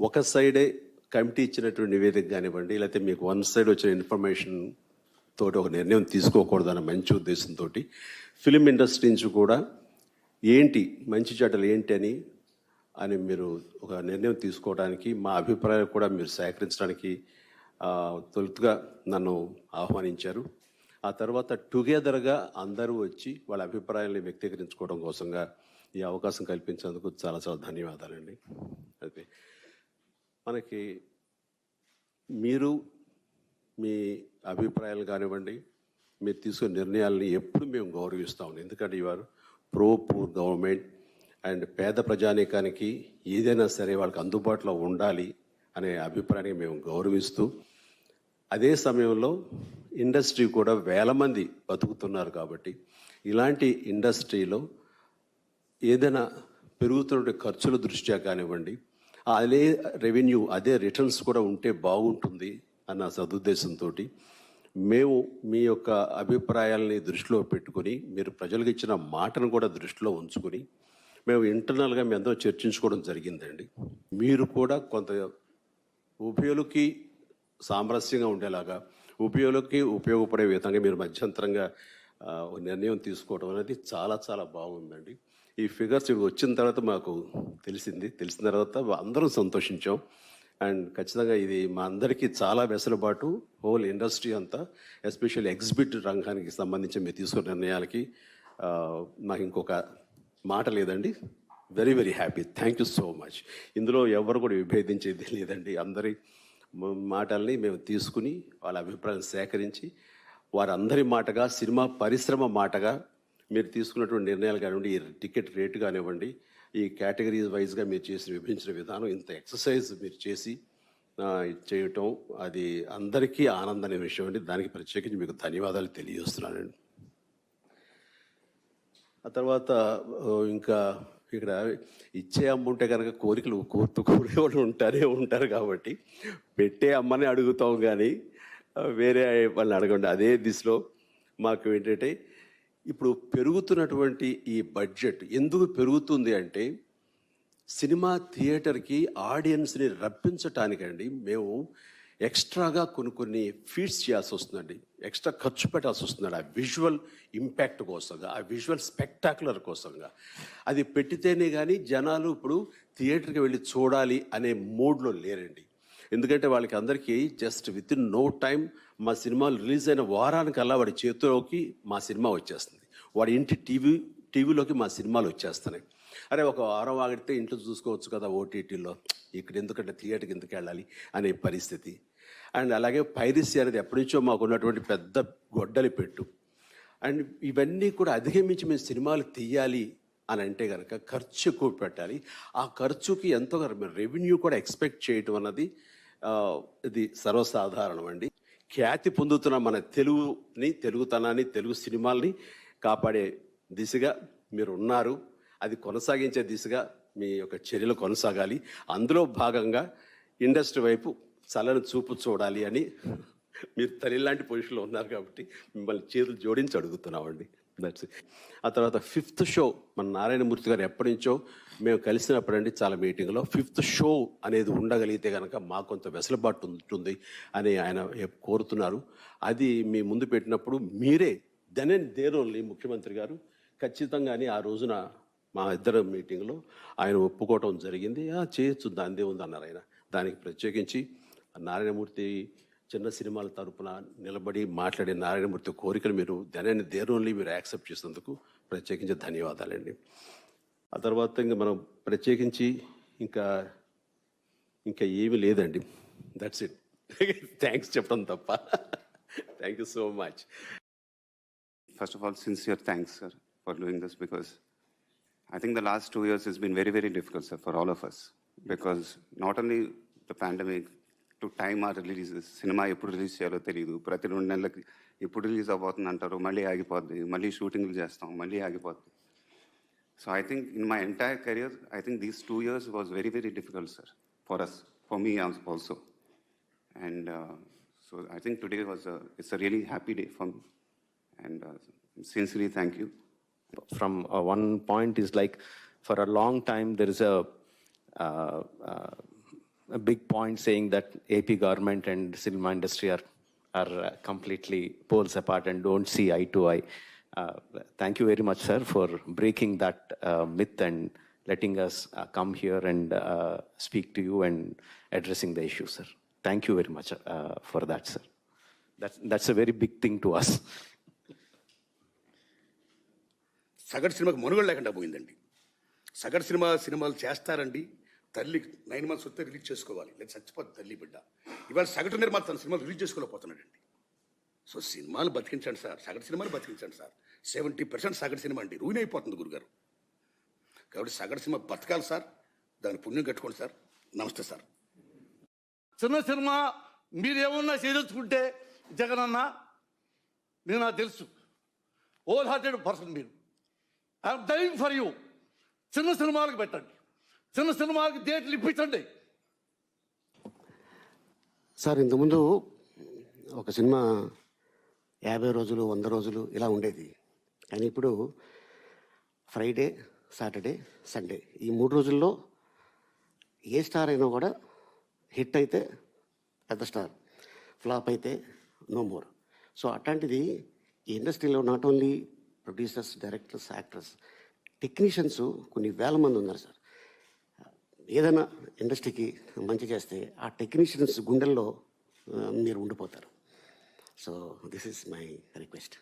ఒక సైడే కమిటీ ఇచ్చినటువంటి నివేదిక కానివ్వండి, లేకపోతే మీకు వన్ సైడ్ వచ్చిన ఇన్ఫర్మేషన్ తోటి ఒక నిర్ణయం తీసుకోకూడదన్న మంచి ఉద్దేశంతో ఫిలిం ఇండస్ట్రీ నుంచి కూడా ఏంటి మంచి చెడ్డలు ఏంటి అని మీరు ఒక నిర్ణయం తీసుకోవడానికి, మా అభిప్రాయాలు కూడా మీరు సేకరించడానికి తొలుతుగా నన్ను ఆహ్వానించారు. ఆ తర్వాత టుగెదర్గా అందరూ వచ్చి వాళ్ళ అభిప్రాయాన్ని వ్యక్తీకరించుకోవడం కోసంగా ఈ అవకాశం కల్పించేందుకు చాలా చాలా ధన్యవాదాలండి. అయితే మనకి మీరు మీ అభిప్రాయాలు కానివ్వండి, మీరు తీసుకునే నిర్ణయాలని ఎప్పుడు మేము గౌరవిస్తాం. ఎందుకంటే ఇవారు ప్రో పూర్ గవర్నమెంట్ అండ్ పేద ప్రజానీకానికి ఏదైనా సరే వాళ్ళకి అందుబాటులో ఉండాలి అనే అభిప్రాయాన్ని మేము గౌరవిస్తూ, అదే సమయంలో ఇండస్ట్రీ కూడా వేల మంది బతుకుతున్నారు కాబట్టి ఇలాంటి ఇండస్ట్రీలో ఏదైనా పెరుగుతున్న ఖర్చుల దృష్ట్యా కానివ్వండి, అదే రెవెన్యూ అదే రిటర్న్స్ కూడా ఉంటే బాగుంటుంది అన్న సదుద్దేశంతో మేము మీ యొక్క అభిప్రాయాలని దృష్టిలో పెట్టుకుని, మీరు ప్రజలకు ఇచ్చిన మాటను కూడా దృష్టిలో ఉంచుకొని మేము ఇంటర్నల్గా మీ అందరూ చర్చించుకోవడం జరిగిందండి. మీరు కూడా కొంత ఉభయులకి సామరస్యంగా ఉండేలాగా, ఉభయులకి ఉపయోగపడే విధంగా మీరు మధ్యంతరంగా నిర్ణయం తీసుకోవడం అనేది చాలా చాలా బాగుందండి. ఈ ఫిగర్స్ వచ్చిన తర్వాత మాకు తెలిసిన తర్వాత అందరం సంతోషించాం. అండ్ ఖచ్చితంగా ఇది మా అందరికీ చాలా వెసులుబాటు, హోల్ ఇండస్ట్రీ అంతా, ఎస్పెషల్లీ ఎగ్జిబిట్ రంగానికి సంబంధించి మీరు తీసుకున్న నిర్ణయాలకి నాకు ఇంకొక మాట లేదండి. Very very happy. Thank you so much. ఇందులో ఎవరు కూడా విభేదించేది లేదండి. అందరి మాటల్ని మేము తీసుకుని వాళ్ళ అభిప్రాయం సేకరించి వారందరి మాటగా, సినిమా పరిశ్రమ మాటగా మీరు తీసుకున్నటువంటి నిర్ణయాలు కానివ్వండి, ఈ టికెట్ రేటు కానివ్వండి, ఈ కేటగిరీస్ వైజ్గా మీరు విభజించిన విధానం, ఇంత ఎక్సర్సైజ్ మీరు చేయటం అది అందరికీ ఆనందమైన విషయం అండి. దానికి ప్రత్యేకించి మీకు ధన్యవాదాలు తెలియజేస్తున్నానండి. ఆ తర్వాత ఇంకా ఇక్కడ ఇచ్చే అమ్మ ఉంటే కనుక కోరికలు కోరేవాళ్ళు ఉంటారు కాబట్టి పెట్టే అమ్మని అడుగుతాం, కానీ వేరే వాళ్ళని అడగండి. అదే దిశలో మాకు ఏంటంటే, ఇప్పుడు పెరుగుతున్నటువంటి ఈ బడ్జెట్ ఎందుకు పెరుగుతుంది అంటే, సినిమా థియేటర్కి ఆడియన్స్ని రప్పించటానికండి మేము ఎక్స్ట్రాగా కొన్ని ఫీడ్స్ చేయాల్సి వస్తుందండి. ఎక్స్ట్రా ఖర్చు పెట్టాల్సి వస్తుందండి ఆ విజువల్ ఇంపాక్ట్ కోసంగా, ఆ విజువల్ స్పెక్టాక్యులర్ కోసంగా. అది పెట్టితేనే కానీ జనాలు ఇప్పుడు థియేటర్కి వెళ్ళి చూడాలి అనే మూడ్లో లేరండి. ఎందుకంటే వాళ్ళకి అందరికీ just with in no time మా సినిమాలు రిలీజ్ అయిన వారానికల్లా వాడి చేతిలోకి మా సినిమా వచ్చేస్తుంది, వాడి ఇంటి టీవీలోకి మా సినిమాలు వచ్చేస్తున్నాయి. అరే ఒక వారం ఆగితే ఇంట్లో చూసుకోవచ్చు కదా ఓటీటీలో, ఇక్కడ ఎందుకంటే థియేటర్కి ఎందుకు వెళ్ళాలి అనే పరిస్థితి. అండ్ అలాగే పైరసీ అనేది ఎప్పటి నుంచో మాకు ఉన్నటువంటి పెద్ద గొడ్డలి పెట్టు. అండ్ ఇవన్నీ కూడా అధిగమించి మేము సినిమాలు తీయాలి అని అంటే కనుక ఖర్చు ఎక్కువ పెట్టాలి. ఆ ఖర్చుకి ఎంతో రెవెన్యూ కూడా ఎక్స్పెక్ట్ చేయటం అన్నది ఇది సర్వసాధారణం అండి. ఖ్యాతి పొందుతున్న మన తెలుగుతనాన్ని, తెలుగు సినిమాల్ని కాపాడే దిశగా మీరు ఉన్నారు. అది కొనసాగించే దిశగా మీ యొక్క చర్యలు కొనసాగాలి. అందులో భాగంగా ఇండస్ట్రీ వైపు చల్లని చూపు చూడాలి అని మీరు తల్లిలాంటి పొజిషన్లో ఉన్నారు కాబట్టి మిమ్మల్ని చేతులు జోడించి అడుగుతున్నామండి. That's it. ఆ తర్వాత 5th షో మన నారాయణమూర్తి గారు ఎప్పటి నుంచో మేము కలిసినప్పుడండి చాలా మీటింగ్లో 5th షో అనేది ఉండగలిగితే కనుక మాకు కొంత వెసులుబాటు ఉంటుంది అని ఆయన కోరుతున్నారు. అది మీ ముందు పెట్టినప్పుడు మీరే దేరోన్లీ ముఖ్యమంత్రి గారు ఖచ్చితంగానే ఆ రోజున మా ఇద్దరు మీటింగ్లో ఆయన ఒప్పుకోవటం జరిగింది. చేయొచ్చు, దానిదే ఉంది అన్నారు ఆయన. దానికి ప్రత్యేకించి నారాయణమూర్తి చిన్న సినిమాల తరపున నిలబడి మాట్లాడే నారాయణమూర్తి కోరికలు మీరు దేరోన్లీ మీరు యాక్సెప్ట్ చేసినందుకు ప్రత్యేకించి ధన్యవాదాలండి. ఆ తర్వాత ఇంకా మనం ప్రత్యేకించి ఇంకా ఏమీ లేదండి. That's it. థ్యాంక్స్ చెప్పడం తప్ప. Thank you so much. First of all, sincere thanks, sir, for doing this, because I think the last 2 years has been very, very difficult, sir, for all of us. Because not only the pandemic, to time our releases, cinema eppudu release cheyalo teliyadu, prati 2 నెలలకి ఎప్పుడు release అవబోతుంది అంటారు, మళ్ళీ ఆగిపోద్ది, మళ్ళీ షూటింగ్లు చేస్తాం, మళ్ళీ ఆగిపోద్ది. So I think in my entire career, I think these 2 years was very, very difficult, sir, for us, for me also. And so I think today it's a really happy day for me. And sincerely thank you. From one point is like, for a long time there is a big point saying that AP government and cinema industry are completely poles apart and don't see eye to eye. Thank you very much, sir, for breaking that myth and letting us come here and speak to you and addressing the issue, sir. Thank you very much for that, sir. That's a very big thing to us. సగటు సినిమాకి మనుగడ లేకుండా పోయిందండి. సగటు సినిమాలు చేస్తారండి. తల్లి 9 months వస్తే రిలీజ్ చేసుకోవాలి, లేదా చచ్చిపోతుంది తల్లి బిడ్డ. ఇవాళ సగటు నిర్మాత తన సినిమాలు రిలీజ్ చేసుకోలేకపోతున్నాడండి. సో సినిమాలు బతికించండి సార్, సగటు సినిమాలు బతికించండి సార్. 70% సగటు సినిమా అండి, రూయిన్ అయిపోతుంది గురుగారు. కాబట్టి సగటు సినిమా బతకాలి సార్, దాని పుణ్యం కట్టుకోండి సార్. నమస్తే సార్. చిన్న సినిమా మీరేమన్నా చేయదలుచుకుంటే జగన్ అన్న, నేను నాకు తెలుసు, హోల్ హార్టెడ్ పర్సన్ మీరు. I'm dying for you. చిన్న సినిమాలకు పెట్టండి, చిన్న సినిమాలకు థియేటర్లు ఇప్పించండి. సార్, ఇంతకుముందు ఒక సినిమా 50 రోజులు 100 రోజులు ఇలా ఉండేది. కానీ ఇప్పుడు ఫ్రైడే, సాటర్డే, సండే ఈ 3 రోజుల్లో ఏ స్టార్ అయినా కూడా హిట్ అయితే పెద్ద స్టార్, ఫ్లాప్ అయితే నో మోర్. సో అట్లాంటిది ఈ ఇండస్ట్రీలో not only producers, directors, actors, technicians కొన్ని వేల మంది ఉన్నారు సార్. ఏదైనా ఇండస్ట్రీకి మంచి చేస్తే ఆ టెక్నీషియన్స్ గుండెల్లో మీరు ఉండిపోతారు. So this is my request.